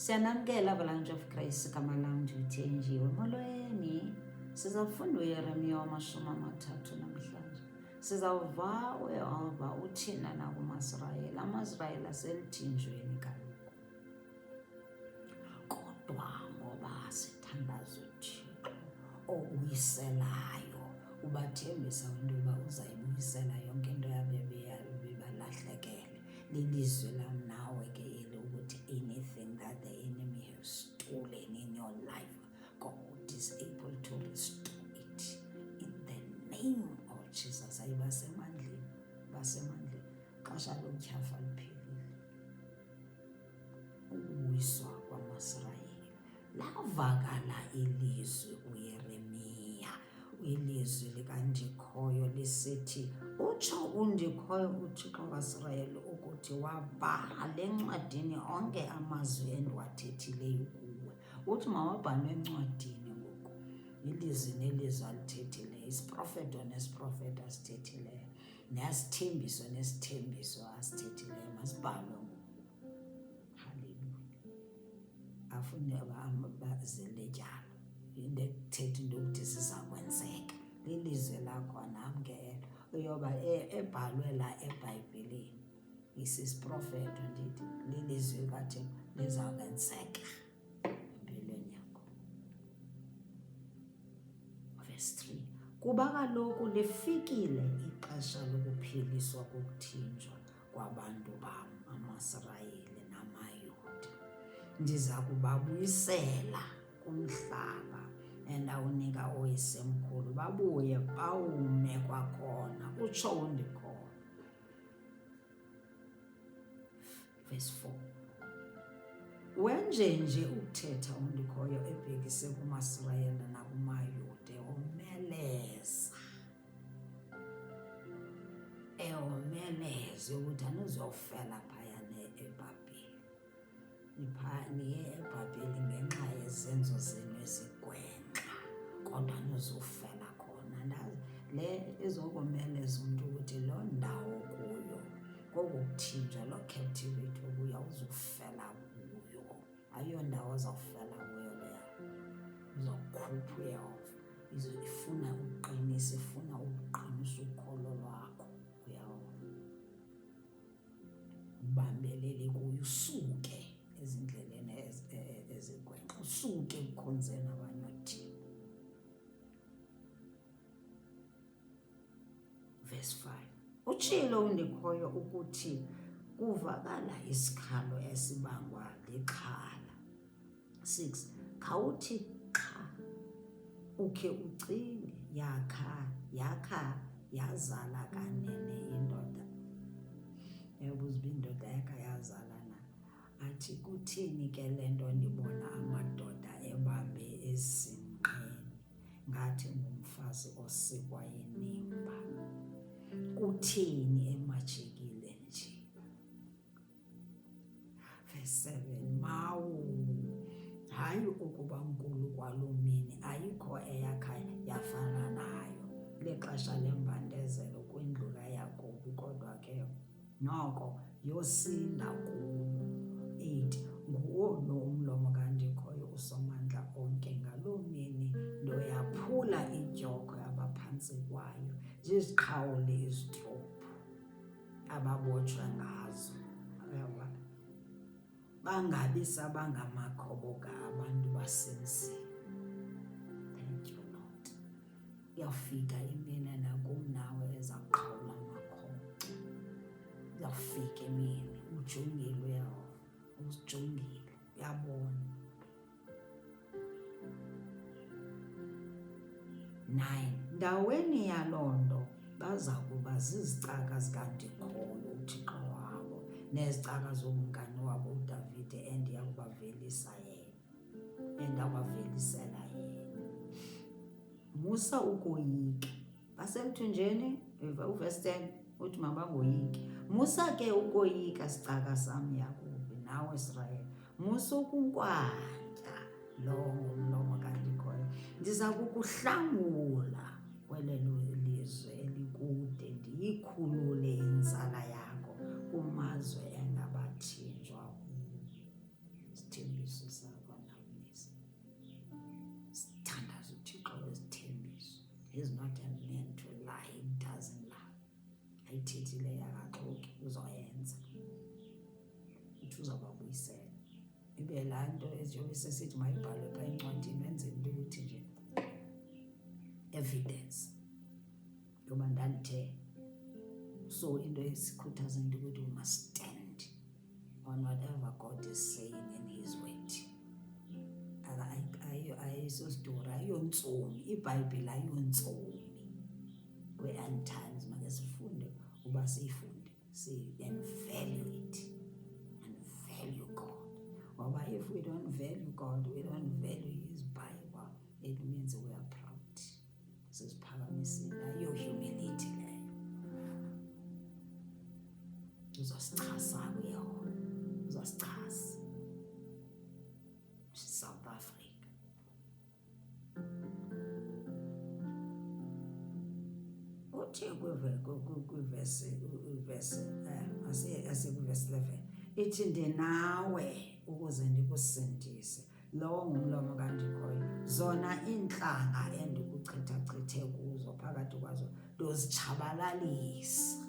Siyanamkela Avalanche of Grace, igama lam ndithenjiwe. Molweni, sizafunda uYeremiya 30 namhlanje. Sizawuva uYehova uthina na kumaSirayeli. AmaSirayeli aselithinjweni kaloku. Kodwa ngoba sithandaza uThixo obuyiselayo, ubathembisa into yoba uzayibuyisela yonke into yabo bebalahlekele. Lilizwi lam nawe ke eli ukuthi anything that the enemy has stolen in your life, God is able to restore it in the name of Jesus. Ayibasemandleni, basemandleni. Xesha lokutyhafa liphelile. Ukubuyiswa kwamaSirayeli. Lavakala ilizwi uYeremiya, ilizwi likandikhoyo lisithi, utsho undikhoyo uThixo kaSirayeli ukuthi wabhala encwadini onke amazwi endiwathethileyo kuwe. Uthi mawabhalwe encwadini ngoku. Ilizwi nelizwi alithethileyo, isiprofeto nesiprofeto asithethileyo, nesithembiso nesithembiso asithethileyo, masibhalwe ngoku. Hallelujah. Afune bazeletyalo into ethetha into yokuthi sizakwenzeka. Lilizwi lakho nam ke elo yoba ebhalwe la eBhayibhileni, isisiprofeto ndithi lilizwi likaThixo lizakwenzeka empilweni yakho. Verse 3, kuba kaloku lifikile ixesha lokupheliswa kokuthinjwa kwabantu bam amaSirayeli namaYuda. Ndiza kubabuyisela kumhlaba endawunika oyisemkhulu, babuye bawume kwakhona, utsho undikhoyo. Verse 4, wenjenje ukuthetha undikhoyo ebhekise kumaSirayeli nakumaYuda, omeleza, eomeleze ukuthi anizofela phayana eBhabheli. Niye eBhabheli ngenxa yezenzo zenu ezigwenxa, kodwa nizofela khona. Ndazi le izokomeleza umntu ukuthi loo ndawo kuyo, kokuthinjwa, loo captivity okuyo awuzufela kuyo. Ayondawo ozawufela kuyo leyo. Uzokhupha uYehova. Ifuna ukuqinisa, ifuna ukuqinisa ukholo lwakho kuYehova. Ubambelele kuyo, usuke ezindleleni ezigwenxa, usuke ekukhonzeni abanye othixo. Verse 5, utshilo undikhoyo ukuthi kuvakala isikhalo esibangwa lixhala. 6, khawuthi xa ukhe ucinge, yakha yazala kanene indoda. Eyabuza uba indoda yakha yazala na? Athi kuthini ke le nto ndibona amadoda ebambe esinqeni ngathi ngumfazi osikwa yinimba? Kutheni emajekile nje? Verse 7, mawu, hayi ukuba nkulu kwaloo mini, ayikho eyakha yafana nayo lexesha lembandezelo kwindlu kaYakobi, kodwa ke noko yosinda kuyo. 8, nguwo lo umlomo kandikhoyo uSomandla onke, ngaloo mini ndoyaphula ityoko abaphantsi kwayo, ziziqhawule izitrophu ababotshwe ngazo, bangabi sabangamakhoboka abantu basemzini. Thank you Lord. Iyawufika imini nakum nawe ezaqhawula amakhoboka. Iyawufika imini ujongile uYehova, usijongile, uyabona. 9, ndaweni yaloo nto baza kuba zizicaka zikandikhoyo uThixo wabo, nezicaka zomngani wabo uDavide endawavelisela yena. Musa ukoyika. Basemthunjeni, uverse 10 uthi mabangoyiki. Musa ke ukoyika, sicaka sam Yakobi, nawe Israyeli. Musa ukunkwantya, lowo ngumlomo kandikhoyo. Ndiza kukuhlangula kwelelo lizwe elikude, ndiyikhulule inzala yakho kumazwe engabathinjwa kuwo. Isithembiso isithembiso sakho nawumisa. Sithandaza uThixo wezithembiso. He's not a man to lie, he doesn't lie. Ayithethileyo akaxoki, uzoyenza. Uthi uzawubabuyisela. Ibe laa nto eziyobe sesithi mayibhalwe phaa encwadini wenzela into yokuthi nje evidence yoba ndandithe. So into esikhuthaza into ukuthi we must stand on whatever God is saying in his word. Ayisosiduri, ayontsomi, iBhayibhile ayontsomi. Kwe-end times make sifunde uba siyifunde and value it and value God. Ngoba if we don't value God, we don't value his Bible, it means we are proud. Sisiphakamisile, ayo humility leyo. Uzosichasa kuyo, uzosichasa. South Africa. Uthi kwivesi asekwivesi 11 ithi ndinawe ukuze ndikusindise, lowo ngumlomo kandikhoyo. Zona iintlanga endikuchithachithe kuzo phakathi kwazo ndozitshabalalisa,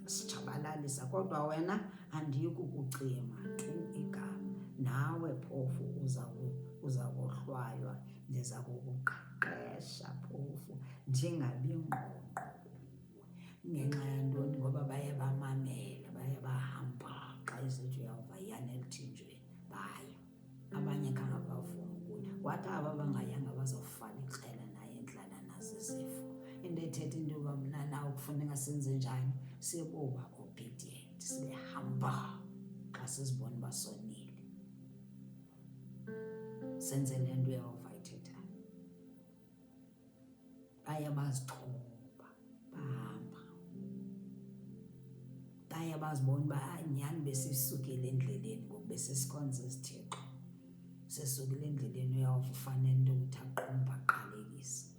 sitshabalalisa, kodwa wena andiyi kukucima tu igama. Nawe phofu uza kohlwaywa, ndiza kukuqeqesha phofu ndingabi ngqongqo ngenxa yantoni? Ngoba baye bamamela, baye bahamba xa isithi uyawuva iyane elithinjweni baya. Abanye khange bavuma ukuya, wathi aba bangayanga bazawufana ikrela naye endlala nazo izifo. Into ethetha into yoba mna nawe kufuneka senze njani? Siboba obedient, sibehamba xa sizibona basonile. Senze le nto uyawuva ithethayo. Baye bazithoba, bahamba. Baye bazibona uba nyhani besisukile endleleni ngoku besesikhonza isithixo. Sesukile endleleni uyawuva ufanele into yokuthi aqumba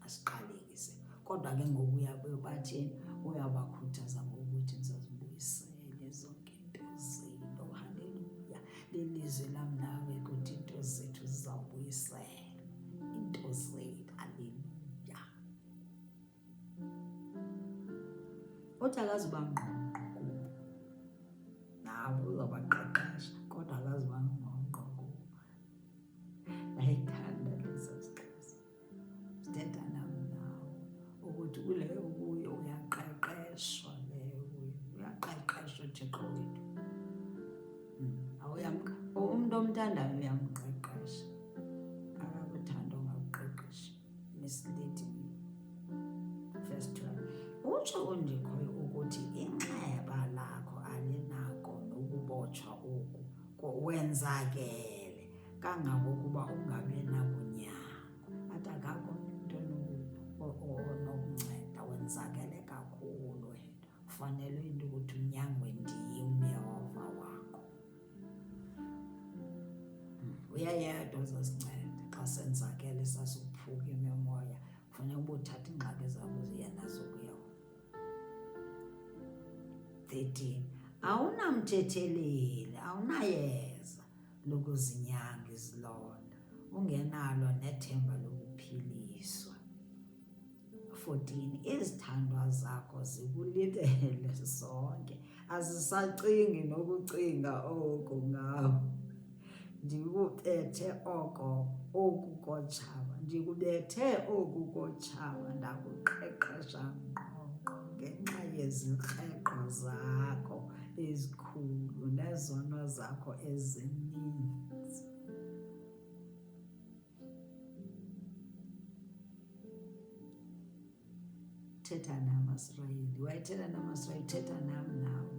asiqalekise. Kodwa ke ngoku bathini? Uyabakhuthaza ngokuthi ndizazibuyisele zonke into zelo. Haleluya. Lilizwi lam nawe ukuthi into zethu zizawubuyisela. Into zethu. Haleluya. Uthi akazuba ngqongqo kubo. Nabo uzawubaqeqesha kodwa akazuba ngqongqo kubo. Ndayithanda leso siXhosa. Sithetha nam nawe ukuthi kuleyo kuyo uyaqeqeshwa, leyo kuyo uyaqeqeshwa uThixo wethu. Awuyamka umuntu omthandayo uyamqeqesha, akakuthanda ongakuqeqeshi. Misleading. Verse 12 utsho undikhoyo ukuthi inxeba lakho alinako nokubotshwa oku wenzakele kangangokuba ungabi nakunyangwa. Athi akakho into onokunceda, wenzakele kakhulu wena. Ufanele into ukuthi unyangwe ndim Yehova wakho. Uyayedwa ozosinceda xa senzakele sasuphuka imimoya. Kufanele uba uthatha iingxaki zakho uziye nazo kuyo. 13 awunamthetheleli, awunayeza lokuzinyanga izilonda, ungenalo nethemba lokuphiliswa. 14 izithandwa zakho zikulibele zonke, azisacingi nokucinga oku ngawe. Ndikubethe oku kotshaba, ndakuqeqesha ngqongqo ngenxa yezikreko zakho ezikhulu nezono zakho ezininzi. Thetha nam Asirayeli, wayethetha nam Asirayeli, thetha nam nawe.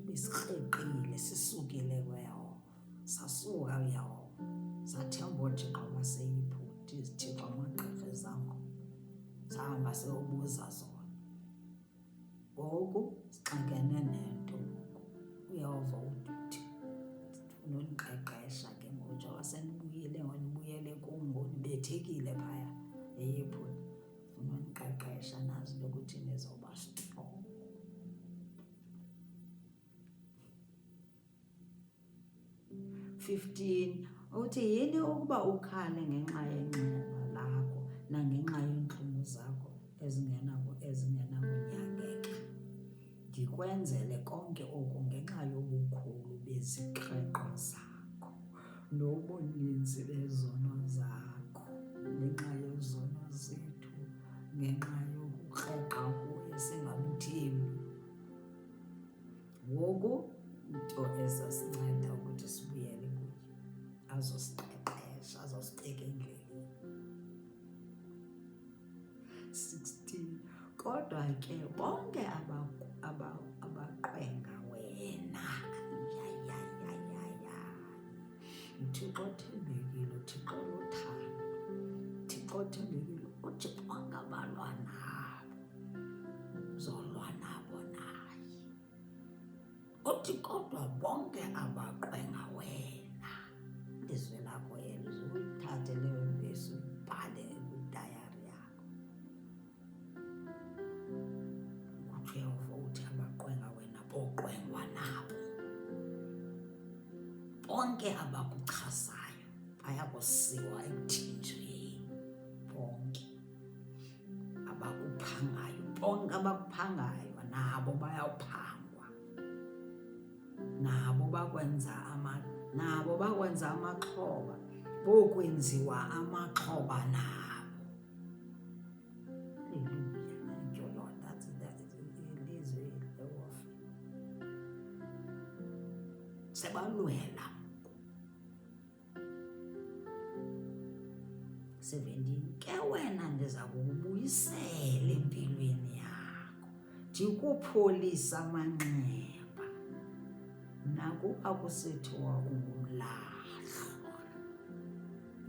Besikreqile, sisukile kuYehova, sasuka uYehova, sathemba uThixo baseyiphuthi izithixo amagqirha ezango, sahamba siyobuza zona. Ngoku sixakene nento ngoku. uYehova uthi ufuna uniqeqesha ke ngoku njengoba senibuyile nibuyele kum nibethekile phaya eyiphuthi. Ufuna uniqeqesha nazi into yokuthi nizawuba strong. 15 uthi yini ukuba ukhale ngenxa yenxeba lakho nangenxa yeentlungu zakho ezingenakunyangeka. Ndikwenzele konke oku ngenxa yobukhulu bezikrengqo zakho nobuninzi bezono zakho, ngenxa yezono zethu, ngenxa yokukrexqa kuye singaluthembi. Ngoku into ezasinceda ukuthi sibuyele kuye, azosiqeqesha, azosibeka endleleni. 16 Kodwa ke bonke abaqwenga wena, uThixo othembekile, uThixo lothando, uThixo othembekile, uthi angabalwa nabo uzolwa nabo naye. Uthi kodwa bonke abaqwenga wena, ilizwi lakho elo zulithathe leyo vesi ubhale kwidayari yakho. UJehova uthi abaqwenga wena boqwengwa nabo. Bonke abakuchasayo bayakusiwa ekuthinjweni, bonke abakuphangayo, bonke abakuphangayo nabo bayawuphangwa, nabo bakwenza amaxhoba, bokwenziwa amaxhoba nabo. Hallelujah. Thank you, Lord. That's ilizwe lewofa. Sebalwela 17 Ke wena ndiza kukubuyisela empilweni yakho, ndikupholisa amanxeba, nakuba kusithiwa ungumlahlwa,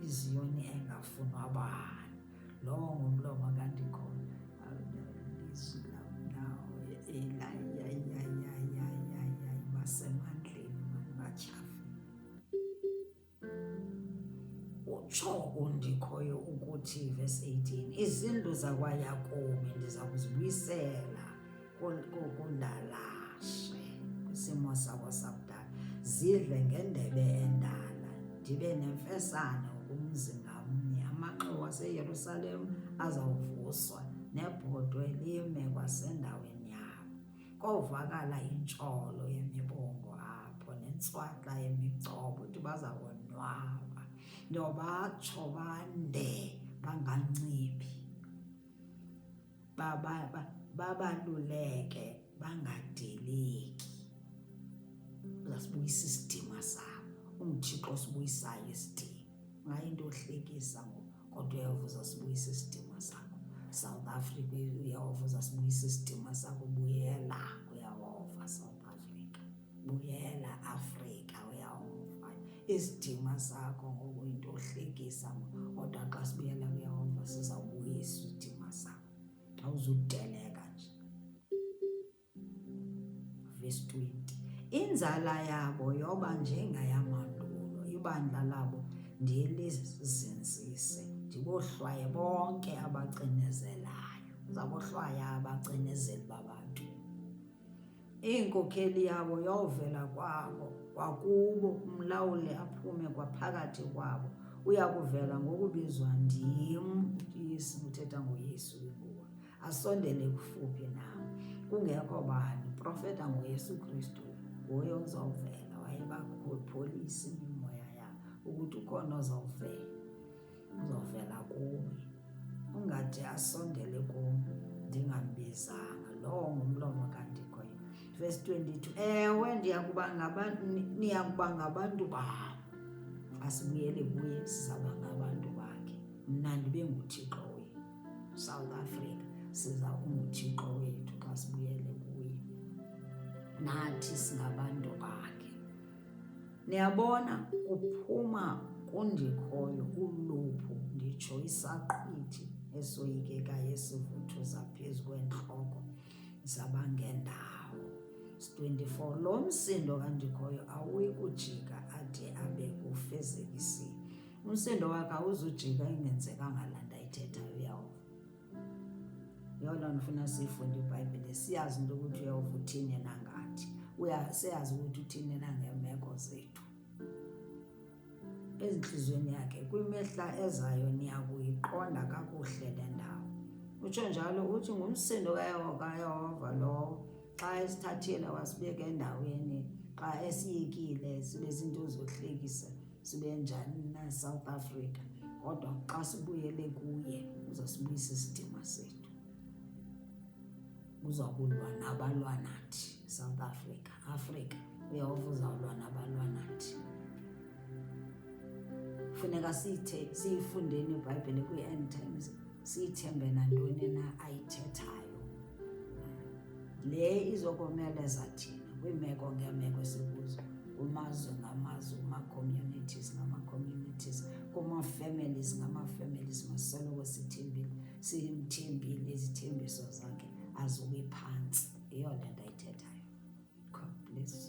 iZiyoni engafunwa bani. Lowo ngumlomo kaNdikhona, ilizwi lam nawo basemandleni bangatyhafi. Utsho uNdikhoyo ukuthi, verse 18, izindlu zakwaYakobi ndiza kuzibuyisela kundalashe, kwisimo sabo sakudala, zidle ngendebe endala, ndibe nemfesane kumzi ngamnye. Amaxhoba aseYerusalem azawuvuswa, nebhodwe lime kwasendaweni yabo. Kovakala intsholo yemibongo apho, nentswatla yemicobo, uthi baza konwaba, nobatsho bande bangancibi, babaluleke bangadiliki. Uzasibuyisa isidima sabo, uNguthixo osibuyisayo isidima. Ngayinto ohlekisa kodwa uYehova uzasibuyisa isidima sakho. South Africa, uYehova uzasibuyisa isidima sakho. Buyela uYehova South Africa, buyela Afrika uYehova, isidima sakho. Ngoku into ohlekisa kodwa xa sibuyela kuYehova sizawubuyisa isidima sakho, awuzudeleka nje. Verse 20 Inzala yabo yoba njengayamandulo, ibandla labo ndilizinzise, ndibohlwaye bonke abacinezelayo. Uzabohlwaya abacinezeli babantu. Iinkokheli yabo yovela kwakubo, umlawuli aphume kwaphakathi kwabo. Uya kuvela ngokubizwa ndim, uYesu, uthetha ngoYesu nguwe, asondele kufuphi nawe. Kungekho bani, profeta ngoYesu Kristu, nguye uzawuvela. Wayebapholisa imimoya yabo ukuthi ukhona uzawuvela kuwe. Ungade asondele kum ndingambizanga. Lowo ngumlomo kaNdikhoyo. Verse 22 Ewe, niyakuba ngabantu bam. Asibuyele kuye, sizaba ngabantu bakhe. Mna ndibe nguThixo wethu. South Africa siza unguThixo wethu xa sibuyele kuye, nathi singabantu bakhe. Niyabona kuphuma kuNdikhoyo uluphu, nditsho isaqhwithi esoyikekayo esivuthuza phezu kwentloko zabangendawo. 24 Lo msindo kaNdikhoyo awuyi kujika ade abe kufezekisile. Umsindo wakhe awuzujika ingenzekanga laa nto ayithethayo uYehova. Yona ndifuna siyifunde iBhayibhile, siyazi into ukuthi uYehova uthini nangathi. Siyazi ukuthi uthini nangeemeko zethu. ezinhlizweni yakhe. Kwimihla ezayo niyakuyiqonda kakuhle le ndawo. Utsho njalo uthi ngumsindo kaYehova lowo xa esithathile wasibeka endaweni, xa esiyekile sibe zinto zohlekisa sibe njani na-South Africa, kodwa xa sibuyele kuye uzasibuyisa isidima sethu. Uzakulwa nabalwa nathi. South Africa uYehova uzawulwa nabalwa nathi. Funeka siyifundeni iBhayibhile kwi-end times, siyithembe nantoni na ayithethayo. Le izokomeleza thina kwiimeko ngeemeko esikuzo, kumazwe ngamazwe, kuma-communities ngama-communities, kuma-families ngama-families. Masoloko simthembile izithembiso zakhe, azubi phantsi. Yiyo le nto ayithethayo. God bless you.